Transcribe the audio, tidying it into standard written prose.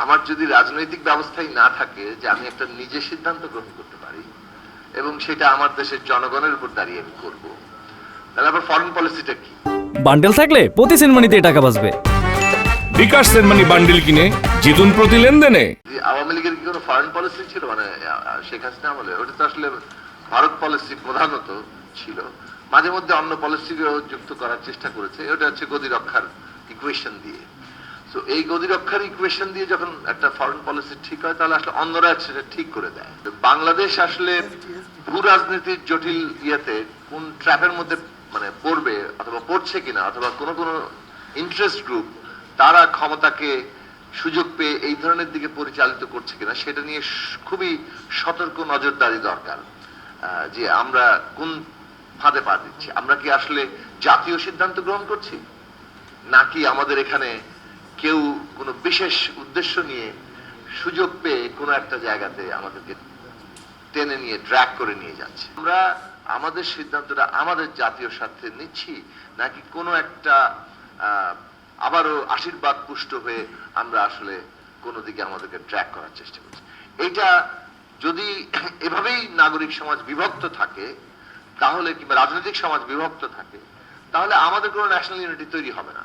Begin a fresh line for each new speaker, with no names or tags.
আমার যদি রাজনৈতিক ব্যবস্থাই না থাকে যে আমি একটা নিজে সিদ্ধান্ত গ্রহণ করতে পারি এবং সেটা আমার দেশের জনগণের উপর দাঁড়িয়ে আমি করবো, তাহলে আবার ফরেন পলিসিটা কি?
বান্ডেল থাকলে প্রতি সেনমানিতে টাকা বাঁচবে।
বিকাশ সেনমানি বান্ডিল কিনে জিতুন প্রতি লেনদেনে।
আওয়ামী লীগের কি কোনো ফরেন পলিসি ছিল? মানে শেখ হাসিনা আমলে ওটা তো আসলে ভারত পলিসি প্রধানত ছিল, মাঝে মধ্যে অন্য পলিসিকেও যুক্ত করার চেষ্টা করেছে। ওটা হচ্ছে গদি রক্ষার ইকুয়েশন দিয়ে। তো এই গদি রক্ষার ইকুয়েশন দিয়ে যখন একটা ফরেন পলিসি ঠিক হয়, তাহলে আসলে অন্যরা সেটা ঠিক করে দেয়। বাংলাদেশ আসলে ভূ রাজনীতির জটিল ইয়েতে কোন ট্র্যাপের মধ্যে মানে পড়বে অথবা পড়ছে কিনা, অথবা কোনো ইন্টারেস্ট গ্রুপ তারা ক্ষমতাকে সুযোগ পেয়ে এই ধরনের দিকে পরিচালিত করছে কিনা, সেটা নিয়ে খুবই সতর্ক নজরদারি দরকার। যে আমরা কোন ফাঁদে পা দিচ্ছি, আমরা কি আসলে জাতীয় সিদ্ধান্ত গ্রহণ করছি, নাকি আমাদের এখানে কেউ কোনো বিশেষ উদ্দেশ্য নিয়ে সুযোগ পেয়ে কোনো একটা জায়গাতে আমাদেরকে টেনে নিয়ে ড্র্যাগ করে নিয়ে যাচ্ছে। আমরা আমাদের সিদ্ধান্তটা আমাদের জাতীয় স্বার্থে নিচ্ছি, নাকি কোনো একটা আবারও আশীর্বাদ পুষ্ট হয়ে আমরা আসলে কোনো দিকে আমাদেরকে ট্র্যাক করার চেষ্টা করছি। এইটা যদি এভাবেই নাগরিক সমাজ বিভক্ত থাকে, তাহলে কিংবা রাজনৈতিক সমাজ বিভক্ত থাকে, তাহলে আমাদের কোনো ন্যাশনাল ইউনিটি তৈরি হবে না।